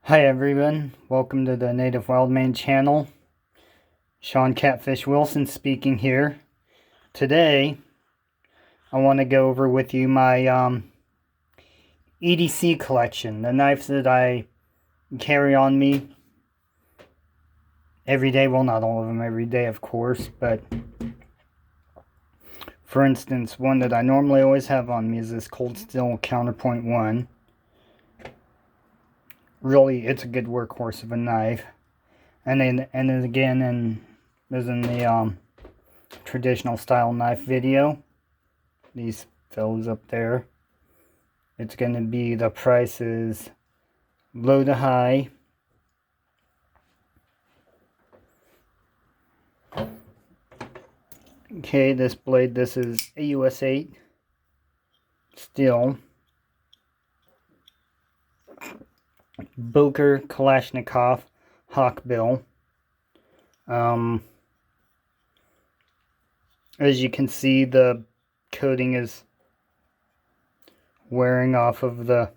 Hi everyone, welcome to the Native Wildman channel. Sean Catfish Wilson speaking here. Today, I want to go over with you my EDC collection, the knives that I carry on me every day. Well, not all of them every day, of course, but for instance, one that I normally always have on me is this Cold Steel Counterpoint 1. Really, it's a good workhorse of a knife. And then again, as in the traditional style knife video, these fellows up there, it's going to be, the price is low to high. Okay, this blade, this is AUS 8 steel. Boker Kalashnikov Hawkbill. As you can see, the coating is wearing off of the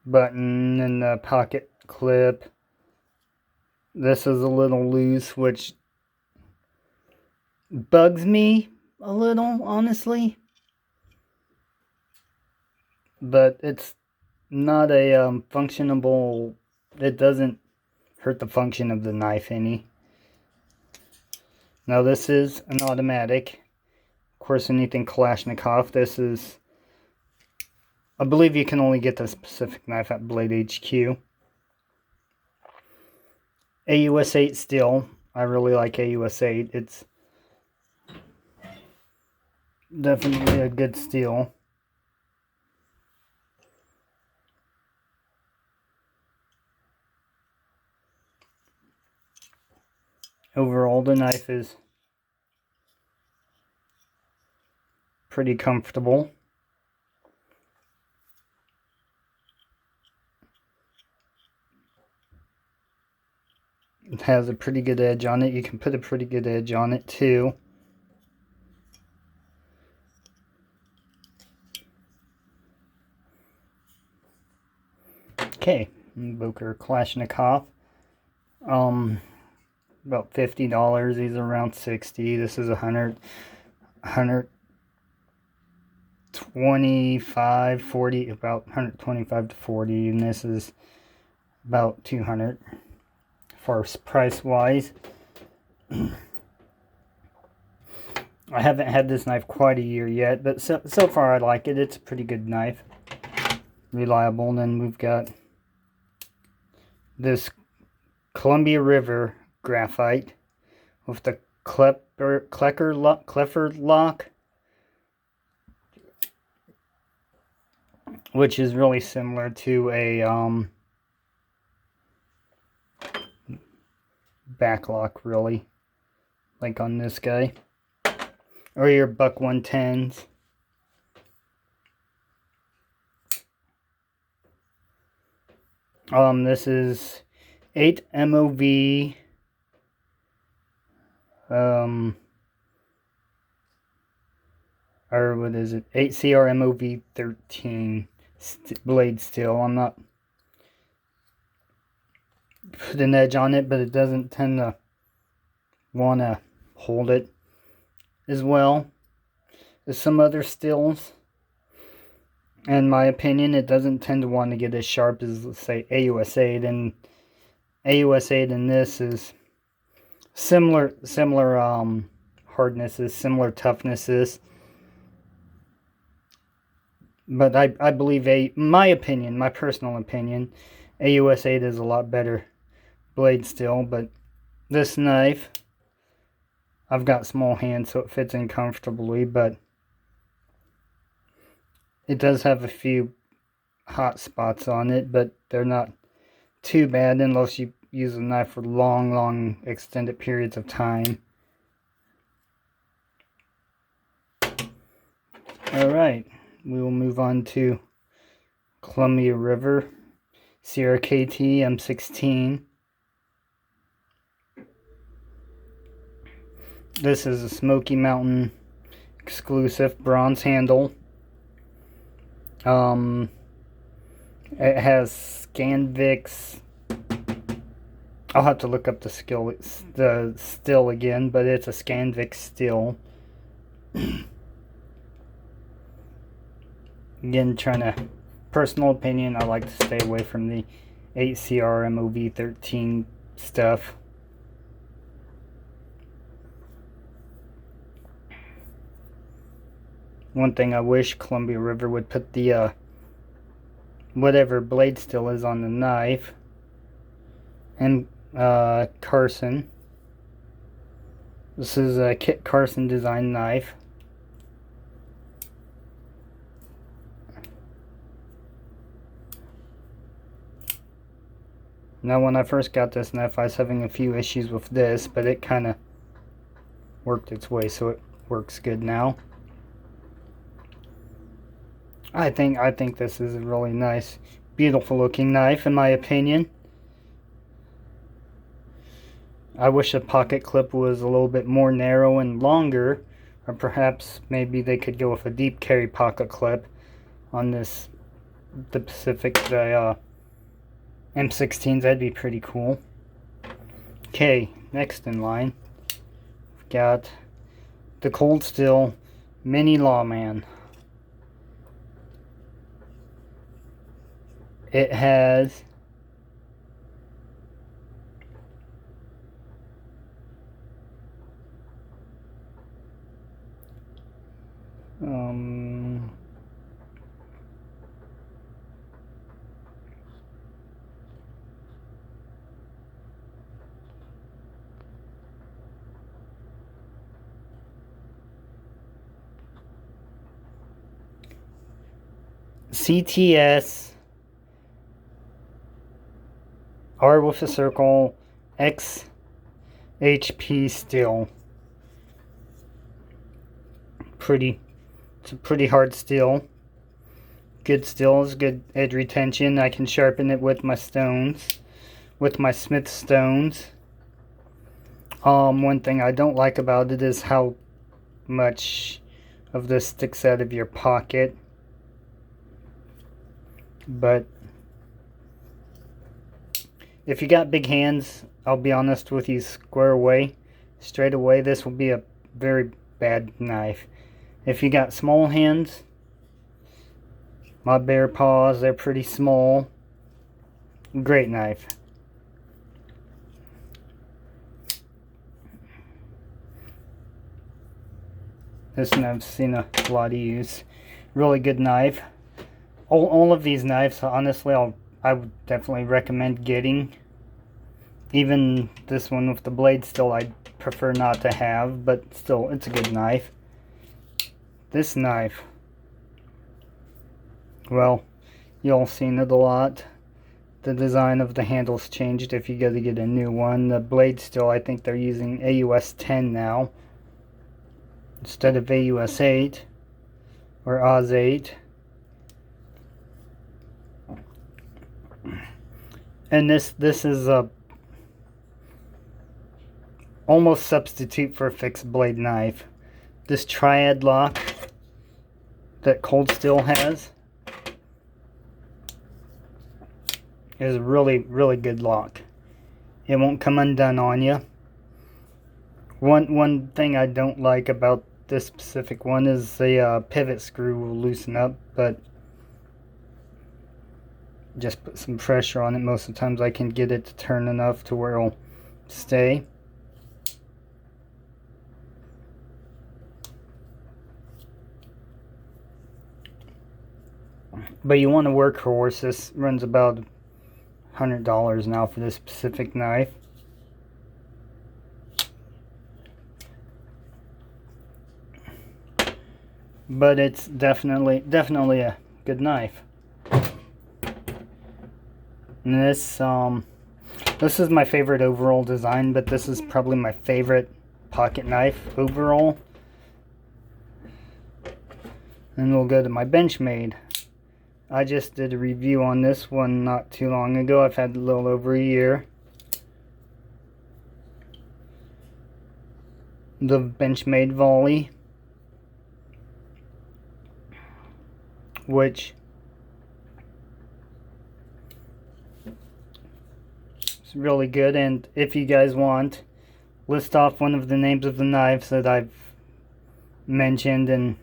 button and the pocket clip. This is a little loose, which bugs me a little, honestly. But it's not a functionable, it doesn't hurt the function of the knife any. Now this is an automatic. Of course, anything Kalashnikov, this is, I believe you can only get this specific knife at Blade HQ. AUS 8 steel. I really like AUS 8. It's definitely a good steel. Overall, the knife is pretty comfortable. It has a pretty good edge on it. You can put a pretty good edge on it too. Okay, Boker Kalashnikov. About $50. These are around $60. This is 125, 40, about 125 to 40, and this is about 200 for price wise. I haven't had this knife quite a year yet, but so far I like it. It's a pretty good knife, reliable. And then we've got this Columbia River graphite with the Clifford lock, which is really similar to a backlock, really, like on this guy, or your Buck 110s. This is 8 MOV, or what is it, 8 CR MOV 13 blade steel. I'm not put an edge on it, but it doesn't tend to want to hold it as well as some other steels. In my opinion, it doesn't tend to want to get as sharp as, let's say, AUS 8, and AUS 8 and this is similar hardnesses, similar toughnesses. But I believe, my opinion, my personal opinion, AUS 8 is a lot better blade steel. But this knife, I've got small hands, so it fits in comfortably, but it does have a few hot spots on it, but they're not too bad unless you use a knife for long extended periods of time. Alright, we will move on to Columbia River Sierra KT M16. This is a Smoky Mountain exclusive bronze handle. It has Scanvix. I'll have to look up the still again, but it's a Scanvix still. Again, trying to, personal opinion, I like to stay away from the 8CR MOV13 stuff. One thing I wish Columbia River would put the whatever blade still is on the knife. And Carson. This is a Kit Carson design knife. Now, when I first got this knife, I was having a few issues with this, but it kind of worked its way, so it works good now. I think this is a really nice, beautiful looking knife, in my opinion. I wish the pocket clip was a little bit more narrow and longer, or perhaps maybe they could go with a deep carry pocket clip on this, the Pacific, the M16s. That'd be pretty cool. Okay, next in line, we've got the Cold Steel Mini Lawman. It has CTS R with a circle X HP steel. It's a pretty hard steel. Good steels, good edge retention. I can sharpen it with my stones, with my Smith stones. One thing I don't like about it is how much of this sticks out of your pocket. But if you got big hands, I'll be honest with you, straight away, this will be a very bad knife. If you got small hands, my bear paws, they're pretty small. Great knife. This one I've seen a lot of use. Really good knife. All of these knives, honestly, I would definitely recommend getting. Even this one with the blade still, I'd prefer not to have, but still, it's a good knife. This knife, well, y'all seen it a lot. The design of the handle's changed if you gotta get a new one. The blade still, I think they're using AUS 10 now instead of AUS 8 or AUS 8. And this is a almost substitute for a fixed blade knife. This triad lock that Cold Steel has is a really, really good lock. It won't come undone on you. One thing I don't like about this specific one is the pivot screw will loosen up, but just put some pressure on it. Most of the times I can get it to turn enough to where it'll stay. But you want a workhorse. This runs about $100 now for this specific knife. But it's definitely a good knife. And this is my favorite overall design, but this is probably my favorite pocket knife overall. And we'll go to my Benchmade. I just did a review on this one not too long ago. I've had a little over a year. The Benchmade Volley, which It's really good, and if you guys want, list off one of the names of the knives that I've mentioned in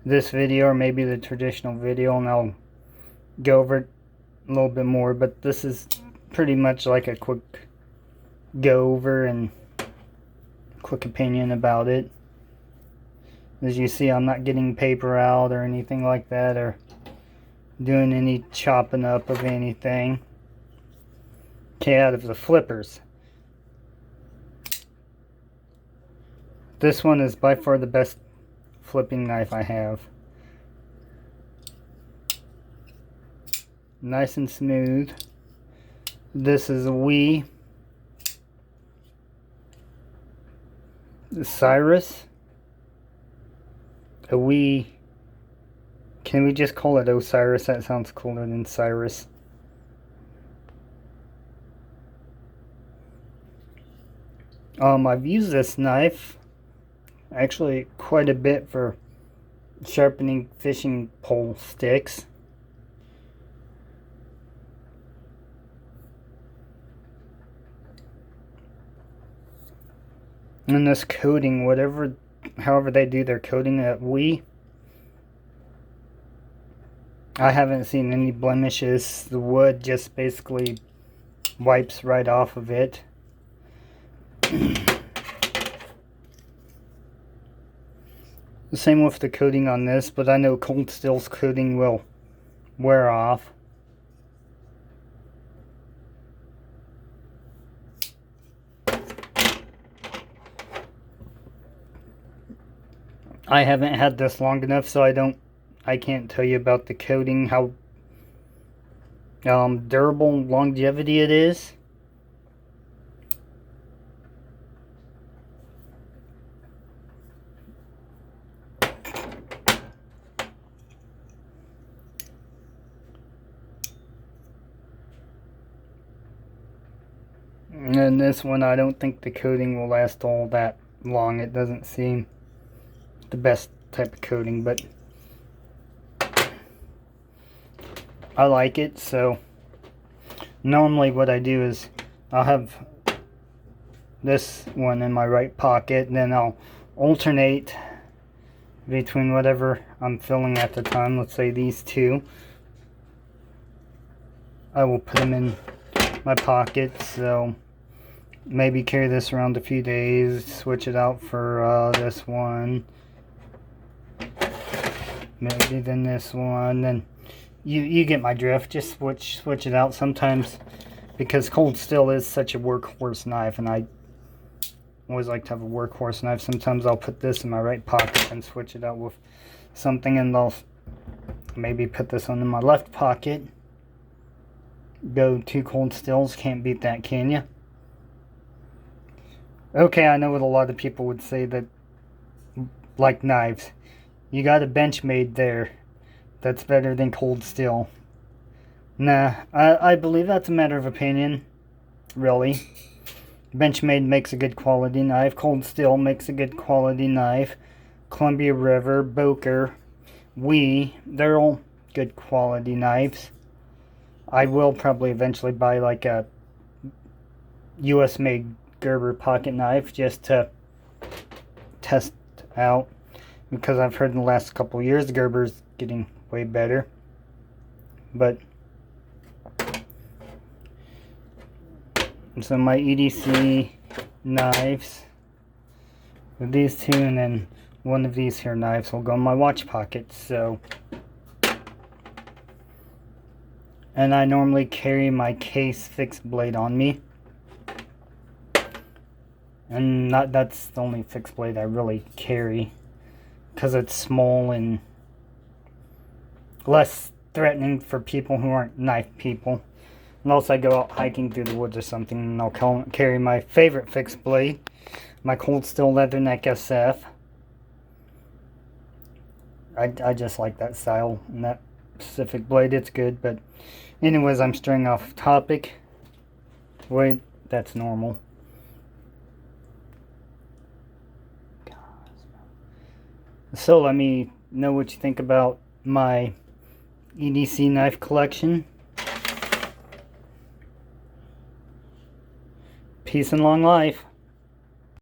this video, or maybe the traditional video, and I'll go over it a little bit more. But this is pretty much like a quick go over and quick opinion about it. As you see, I'm not getting paper out or anything like that, or doing any chopping up of anything. Okay, out of the flippers, this one is by far the best flipping knife I have. Nice and smooth. This is a WE Osiris. A WE, can we just call it Osiris? That sounds cooler than Cyrus. I've used this knife actually quite a bit for sharpening fishing pole sticks. And this coating, however they do their coating at WE, I haven't seen any blemishes. The wood just basically wipes right off of it. The same with the coating on this, but I know Cold Steel's coating will wear off. I haven't had this long enough, so I can't tell you about the coating, how durable, longevity it is. And this one, I don't think the coating will last all that long. It doesn't seem the best type of coating, but I like it. So normally what I do is I'll have this one in my right pocket, and then I'll alternate between whatever I'm filling at the time. Let's say these two. I will put them in my pocket, so maybe carry this around a few days, switch it out for this one, maybe then this one, then you get my drift. Just switch it out sometimes, because Cold Steel is such a workhorse knife, and I always like to have a workhorse knife. Sometimes I'll put this in my right pocket and switch it out with something, and I'll maybe put this one in my left pocket. Go two Cold Steels, can't beat that, can you? Okay, I know what a lot of people would say, that like knives, you got a Benchmade there, that's better than Cold Steel. Nah, I believe that's a matter of opinion, really. Benchmade makes a good quality knife. Cold Steel makes a good quality knife. Columbia River, Boker, WE, they're all good quality knives. I will probably eventually buy like a US made Gerber pocket knife just to test out, because I've heard in the last couple of years Gerber's getting way better. But so my EDC knives with these two, and then one of these here knives will go in my watch pocket. So, and I normally carry my case fixed blade on me, and that's the only fixed blade I really carry, because it's small and less threatening for people who aren't knife people. Unless I go out hiking through the woods or something, and I'll carry my favorite fixed blade, my Cold Steel Leatherneck SF. I just like that style and that specific blade. It's good. But anyways, I'm straying off topic. Wait, that's normal. So let me know what you think about my EDC knife collection. Peace and long life.